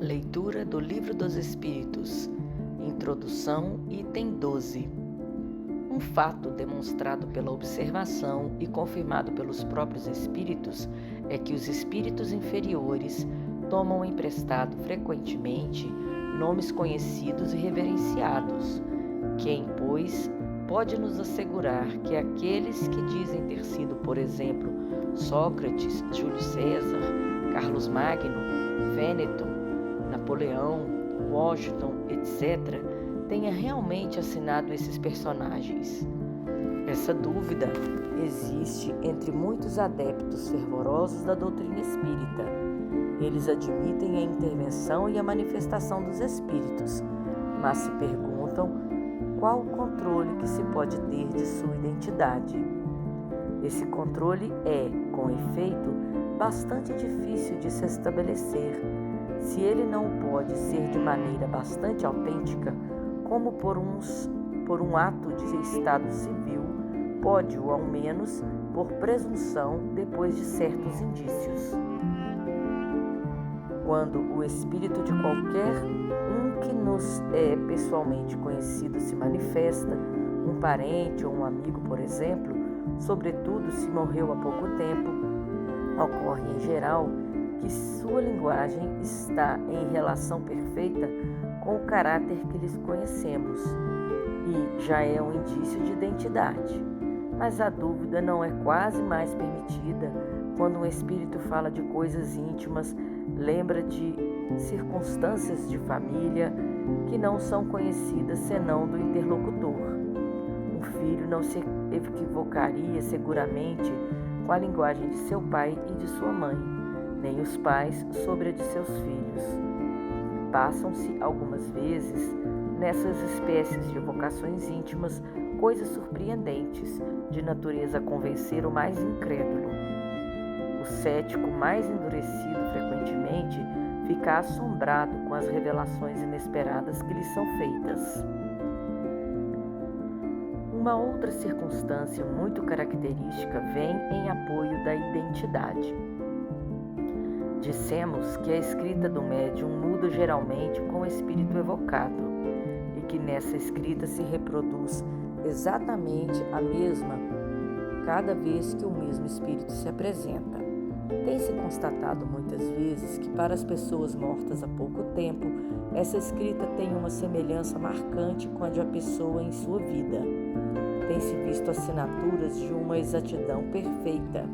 Leitura do Livro dos Espíritos. Introdução, item 12. Um fato demonstrado pela observação e confirmado pelos próprios espíritos é que os espíritos inferiores tomam emprestado frequentemente nomes conhecidos e reverenciados. Quem, pois, pode nos assegurar que aqueles que dizem ter sido, por exemplo, Sócrates, Júlio César, Carlos Magno, Fenelon, Napoleão, Washington, etc., tenha realmente assinado esses personagens? Essa dúvida existe entre muitos adeptos fervorosos da doutrina espírita. Eles admitem a intervenção e a manifestação dos espíritos, mas se perguntam qual o controle que se pode ter de sua identidade. Esse controle é, com efeito, bastante difícil de se estabelecer. Se ele não pode ser de maneira bastante autêntica, como por um ato de estado civil, pode-o ao menos por presunção depois de certos indícios. Quando o espírito de qualquer um que nos é pessoalmente conhecido se manifesta, um parente ou um amigo, por exemplo, sobretudo se morreu há pouco tempo, ocorre em geral que sua linguagem está em relação perfeita com o caráter que lhes conhecemos e já é um indício de identidade. Mas a dúvida não é quase mais permitida quando um espírito fala de coisas íntimas, lembra de circunstâncias de família que não são conhecidas senão do interlocutor. Um filho não se equivocaria seguramente com a linguagem de seu pai e de sua mãe, nem os pais sobre a de seus filhos. Passam-se algumas vezes, nessas espécies de evocações íntimas, coisas surpreendentes, de natureza a convencer o mais incrédulo. O cético mais endurecido frequentemente fica assombrado com as revelações inesperadas que lhe são feitas. Uma outra circunstância muito característica vem em apoio da identidade. Dissemos que a escrita do médium muda geralmente com o espírito evocado e que nessa escrita se reproduz exatamente a mesma cada vez que o mesmo espírito se apresenta. Tem-se constatado muitas vezes que para as pessoas mortas há pouco tempo, essa escrita tem uma semelhança marcante com a de a pessoa em sua vida. Tem-se visto assinaturas de uma exatidão perfeita.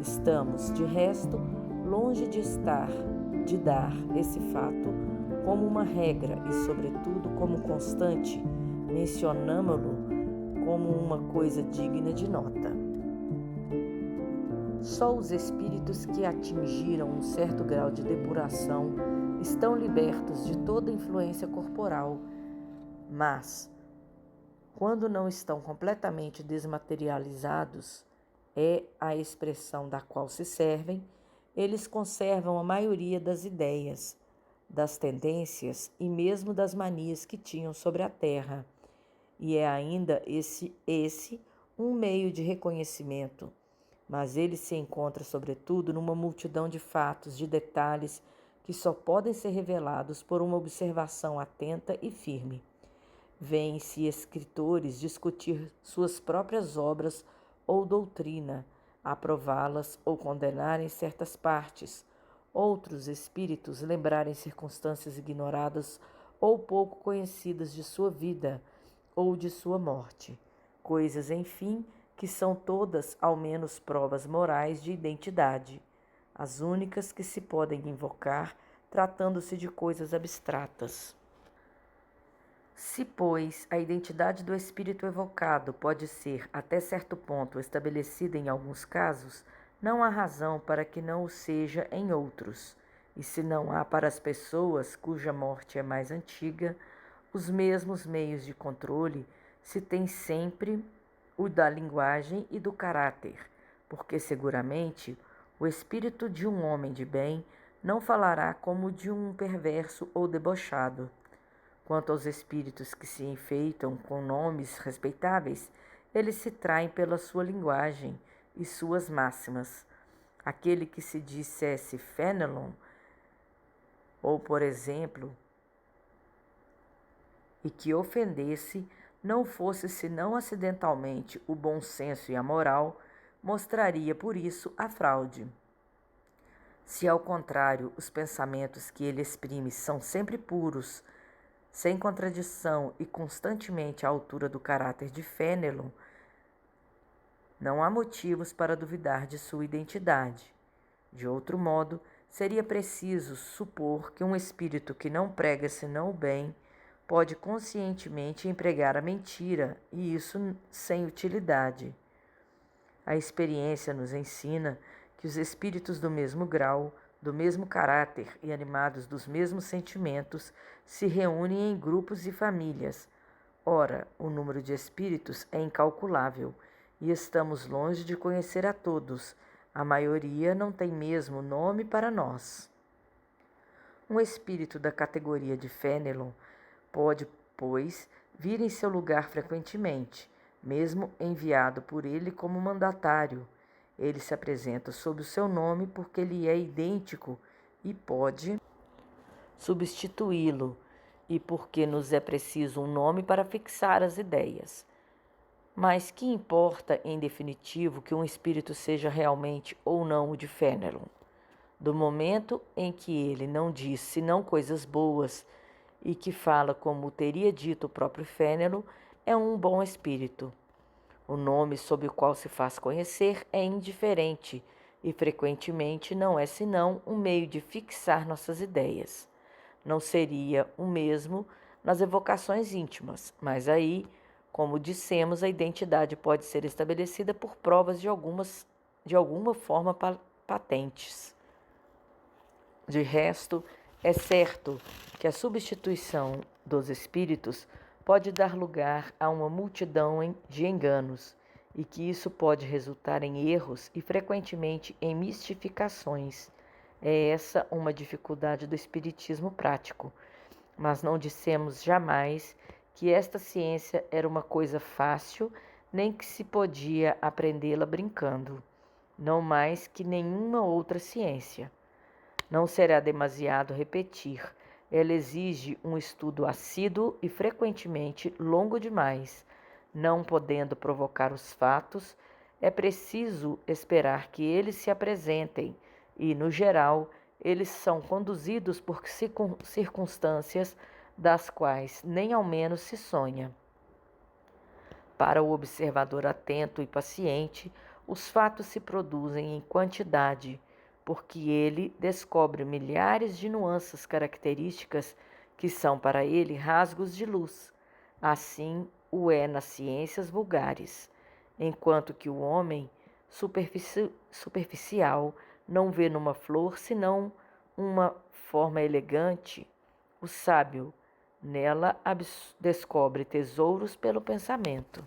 Estamos, de resto, longe de dar esse fato como uma regra e, sobretudo, como constante, mencionamo-lo como uma coisa digna de nota. Só os espíritos que atingiram um certo grau de depuração estão libertos de toda influência corporal, mas, quando não estão completamente desmaterializados, é a expressão da qual se servem, eles conservam a maioria das ideias, das tendências e mesmo das manias que tinham sobre a terra. E é ainda esse um meio de reconhecimento, mas ele se encontra sobretudo numa multidão de fatos, de detalhes que só podem ser revelados por uma observação atenta e firme. Vêem-se escritores discutir suas próprias obras ou doutrina, aprová-las ou condenarem certas partes, outros espíritos lembrarem circunstâncias ignoradas ou pouco conhecidas de sua vida ou de sua morte, coisas, enfim, que são todas ao menos provas morais de identidade, as únicas que se podem invocar tratando-se de coisas abstratas. Se, pois, a identidade do espírito evocado pode ser, até certo ponto, estabelecida em alguns casos, não há razão para que não o seja em outros. E se não há para as pessoas cuja morte é mais antiga, os mesmos meios de controle, se tem sempre o da linguagem e do caráter, porque seguramente o espírito de um homem de bem não falará como de um perverso ou debochado. Quanto aos espíritos que se enfeitam com nomes respeitáveis, eles se traem pela sua linguagem e suas máximas. Aquele que se dissesse Fenelon ou, por exemplo, e que ofendesse, não fosse senão acidentalmente o bom senso e a moral, mostraria por isso a fraude. Se, ao contrário, os pensamentos que ele exprime são sempre puros, sem contradição e constantemente à altura do caráter de Fénelon, não há motivos para duvidar de sua identidade. De outro modo, seria preciso supor que um espírito que não prega senão o bem pode conscientemente empregar a mentira, e isso sem utilidade. A experiência nos ensina que os espíritos do mesmo grau, do mesmo caráter e animados dos mesmos sentimentos se reúnem em grupos e famílias. Ora, o número de espíritos é incalculável e estamos longe de conhecer a todos. A maioria não tem mesmo nome para nós. Um espírito da categoria de Fénelon pode, pois, vir em seu lugar frequentemente, mesmo enviado por ele como mandatário. Ele se apresenta sob o seu nome porque lhe é idêntico e pode substituí-lo, e porque nos é preciso um nome para fixar as ideias. Mas que importa, em definitivo, que um espírito seja realmente ou não o de Fénelon? Do momento em que ele não diz senão coisas boas e que fala como teria dito o próprio Fénelon, é um bom espírito. O nome sob o qual se faz conhecer é indiferente e frequentemente não é senão um meio de fixar nossas ideias. Não seria o mesmo nas evocações íntimas, mas aí, como dissemos, a identidade pode ser estabelecida por provas de alguma forma patentes. De resto, é certo que a substituição dos espíritos pode dar lugar a uma multidão de enganos e que isso pode resultar em erros e frequentemente em mistificações. É essa uma dificuldade do espiritismo prático, mas não dissemos jamais que esta ciência era uma coisa fácil, nem que se podia aprendê-la brincando, não mais que nenhuma outra ciência. Não será demasiado repetir. Ela exige um estudo assíduo e frequentemente longo demais. Não podendo provocar os fatos, é preciso esperar que eles se apresentem e, no geral, eles são conduzidos por circunstâncias das quais nem ao menos se sonha. Para o observador atento e paciente, os fatos se produzem em quantidade, porque ele descobre milhares de nuances características que são para ele rasgos de luz. Assim o é nas ciências vulgares, enquanto que o homem superficial não vê numa flor senão uma forma elegante. O sábio nela descobre tesouros pelo pensamento.